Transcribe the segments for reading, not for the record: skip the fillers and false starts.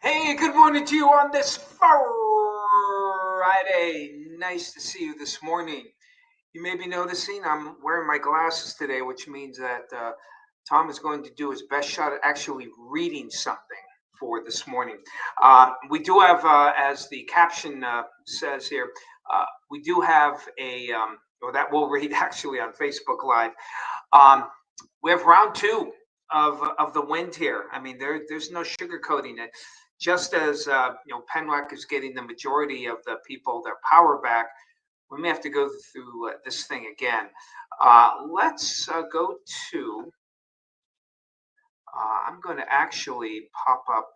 Hey, good morning to you on this Friday. Nice to see you this morning. You may be noticing I'm wearing my glasses today, which means that Tom is going to do his best shot at actually reading something for this morning. We do have, as the caption says here, we do have or that will read actually on Facebook Live. Um, we have round two of the wind here. I mean, there's no sugarcoating it. Just as Penwick is getting the majority of the people their power back, we may have to go through this thing again. Let's go to. I'm going to actually pop up.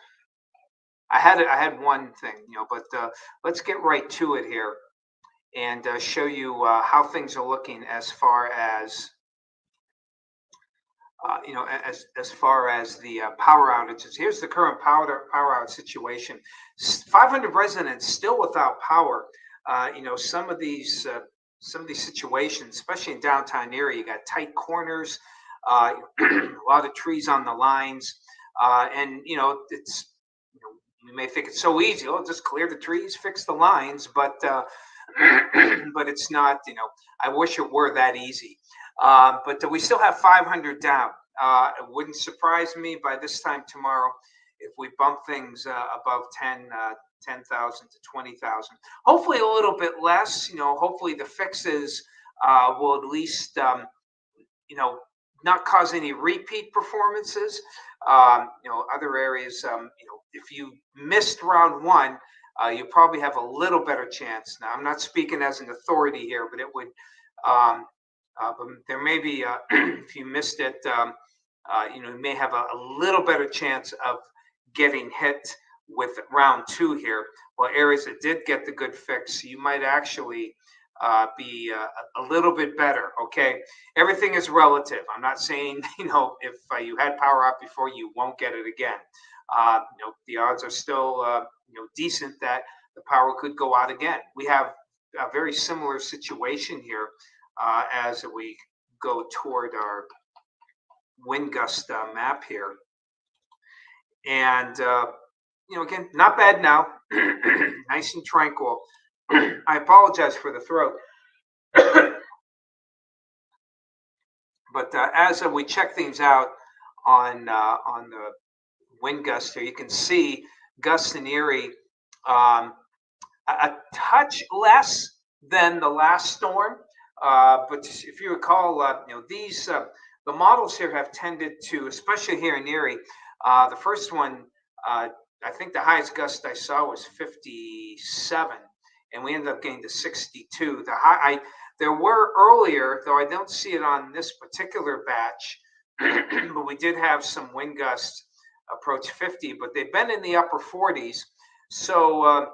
I had one thing, but let's get right to it here and show you how things are looking as far as as far as the power outages. Here's the current power outage situation. 500 residents still without power. Some of these situations, especially in downtown area, you got tight corners, a lot of trees on the lines, and it's you may think it's so easy. Oh, just clear the trees, fix the lines, but but it's not. I wish it were that easy. But we still have 500 down. It wouldn't surprise me by this time tomorrow if we bump things above 10,000 to 20,000. Hopefully a little bit less. Hopefully the fixes will at least you know not cause any repeat performances. Other areas. If you missed round one, you probably have a little better chance. Now, I'm not speaking as an authority here, but it would. But there may be, if you missed it, you may have a little better chance of getting hit with round two here. While areas that did get the good fix, you might actually be a little bit better. Okay, everything is relative. I'm not saying if you had power out before, you won't get it again. The odds are still decent that the power could go out again. We have a very similar situation here as we go toward our wind gust map here. And, again, not bad now. Nice and tranquil. I apologize for the throat. But as we check things out on the wind gust here, you can see gusts in Erie a touch less than the last storm. But if you recall, these the models here have tended to, especially here in Erie, the first one, I think the highest gust I saw was 57, and we ended up getting to 62. There were earlier, though I don't see it on this particular batch, but we did have some wind gusts approach 50, but they've been in the upper 40s. So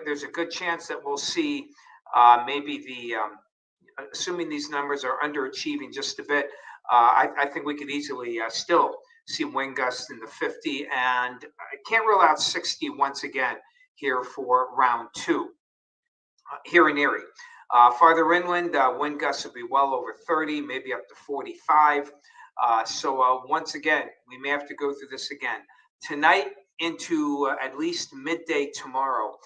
there's a good chance that we'll see maybe assuming these numbers are underachieving just a bit, I think we could easily still see wind gusts in the 50, and I can't rule out 60 once again here for round two here in Erie. Farther inland, wind gusts will be well over 30, maybe up to 45. So once again, we may have to go through this again. Tonight into at least midday tomorrow,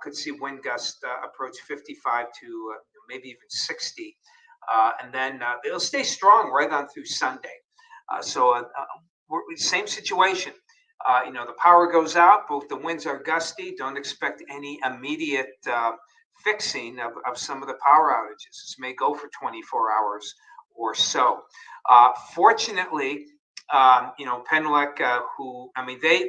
could see wind gusts approach 55 to maybe even 60. And then they'll stay strong right on through Sunday. So same situation. The power goes out, both the winds are gusty. Don't expect any immediate fixing of some of the power outages. This may go for 24 hours or so. Fortunately, Penwick,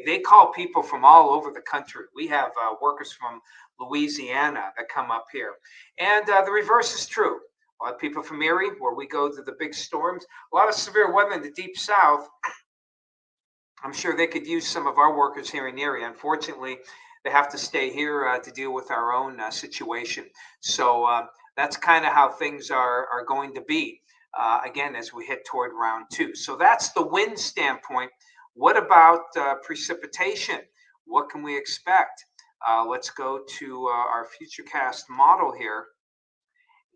they call people from all over the country. We have workers from Louisiana that come up here. And the reverse is true. A lot of people from Erie, where we go to the big storms, a lot of severe weather in the deep south. I'm sure they could use some of our workers here in Erie. Unfortunately, they have to stay here to deal with our own situation. So that's kind of how things are going to be. Again, as we hit toward round two. So that's the wind standpoint. What about precipitation? What can we expect? Let's go to our Futurecast model here.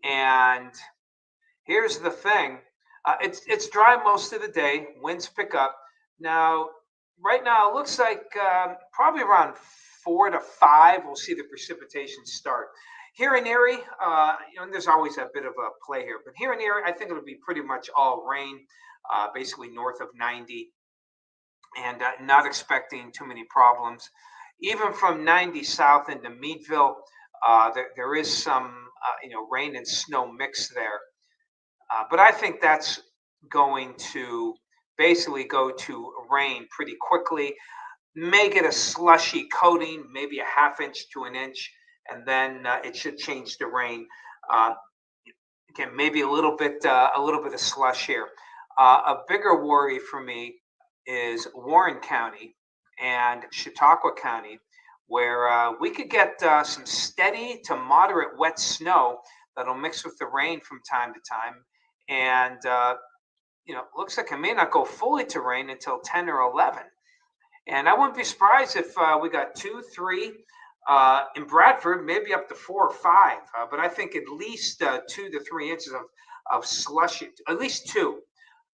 And here's the thing. It's dry most of the day. Winds pick up. Now, right now it looks like probably around 4 to 5. We'll see the precipitation start here in Erie. And there's always a bit of a play here, but here in Erie, I think it'll be pretty much all rain, basically north of 90, and not expecting too many problems. Even from 90 south into Meadville, there is some rain and snow mix there. But I think that's going to basically go to rain pretty quickly. May get a slushy coating, maybe a half inch to an inch, and then it should change to rain. Uh, Again, maybe a little bit of slush here. A bigger worry for me is Warren County and Chautauqua County, where we could get some steady to moderate wet snow that'll mix with the rain from time to time, and looks like it may not go fully to rain until 10 or 11. And I wouldn't be surprised if we got 2, 3 in Bradford, maybe up to 4 or 5. But I think at least 2 to 3 inches of slush, at least 2.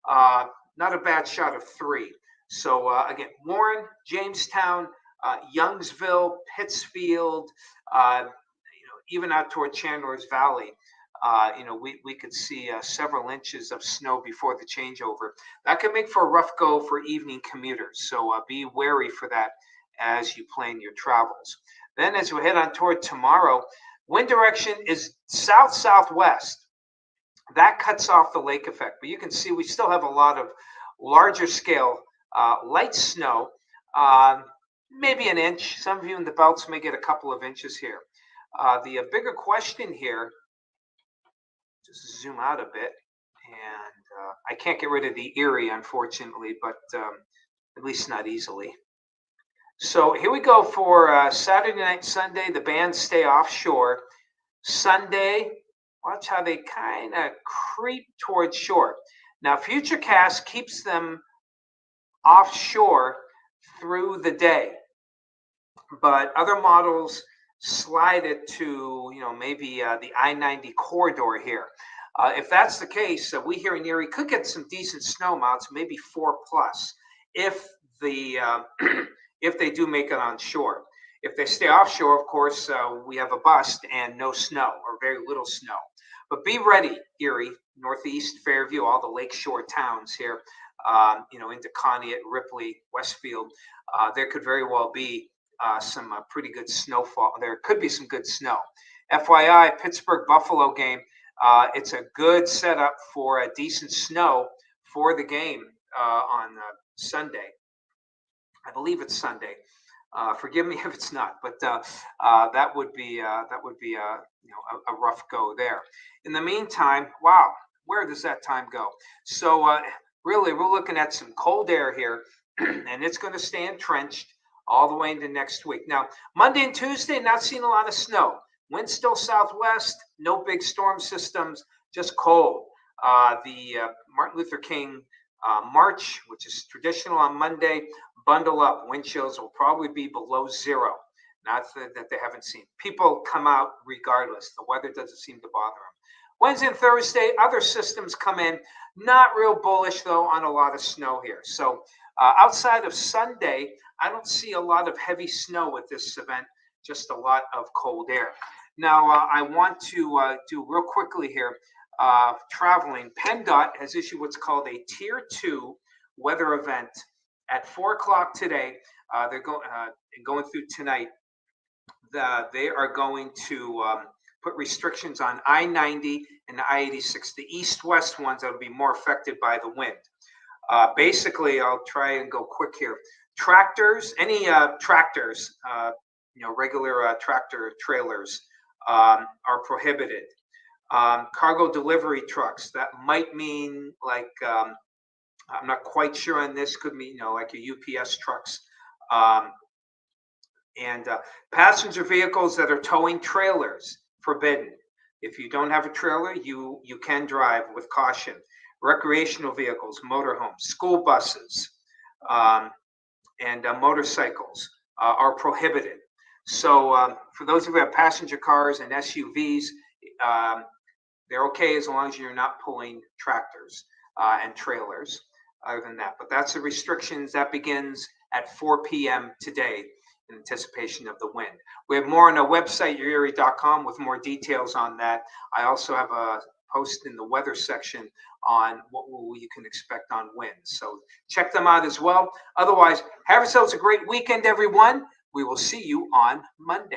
Uh, Not a bad shot of 3. So again, Warren, Jamestown, Youngsville, Pittsfield, even out toward Chandler's Valley. We could see several inches of snow before the changeover. That could make for a rough go for evening commuters. So be wary for that as you plan your travels. Then, as we head on toward tomorrow, wind direction is south southwest. That cuts off the lake effect, but you can see we still have a lot of larger scale light snow, maybe an inch. Some of you in the belts may get a couple of inches here. The bigger question here, just zoom out a bit, and I can't get rid of the Erie, unfortunately, but at least not easily. So here we go for Saturday night, Sunday. The bands stay offshore. Sunday, watch how they kind of creep towards shore. Now, Futurecast keeps them offshore through the day, but other models slide it to, maybe the I-90 corridor here. If that's the case, we here in Erie could get some decent snow amounts, maybe 4 plus, if the if they do make it on shore. If they stay offshore, of course, we have a bust and no snow or very little snow. But be ready, Erie, Northeast, Fairview, all the lakeshore towns here, into Conneaut, Ripley, Westfield. There could very well be some pretty good snowfall. There could be some good snow. FYI, Pittsburgh Buffalo game. It's a good setup for a decent snow for the game on Sunday. I believe it's Sunday. Forgive me if it's not, but that would be a rough go there. In the meantime, wow, where does that time go? So really, we're looking at some cold air here, and it's going to stay entrenched all the way into next week. Now, Monday and Tuesday, not seeing a lot of snow. Wind still southwest, no big storm systems, just cold. The Martin Luther King March, which is traditional on Monday, bundle up. Wind chills will probably be below 0. Not that they haven't seen. People come out regardless. The weather doesn't seem to bother them. Wednesday and Thursday, other systems come in. Not real bullish, though, on a lot of snow here. So outside of Sunday, I don't see a lot of heavy snow with this event, just a lot of cold air. Now, I want to do real quickly here, traveling. PennDOT has issued what's called a Tier 2 weather event at 4 o'clock today. They're going through tonight. They are going to put restrictions on I-90 and I-86, the east-west ones that will be more affected by the wind. Basically, I'll try and go quick here. Tractors, any tractors, regular tractor trailers are prohibited. Cargo delivery trucks, that might mean like, I'm not quite sure on this, could mean, like your UPS trucks. And passenger vehicles that are towing trailers, forbidden. If you don't have a trailer, you can drive with caution. Recreational vehicles, motorhomes, school buses, and motorcycles are prohibited. So for those of you who have passenger cars and SUVs, they're okay as long as you're not pulling tractors and trailers. Other than that, but that's the restrictions. That begins at 4 p.m. today in anticipation of the wind. We have more on our website, yourerie.com, with more details on that. I also have a post in the weather section on what you can expect on winds. So check them out as well. Otherwise, have yourselves a great weekend, everyone. We will see you on Monday.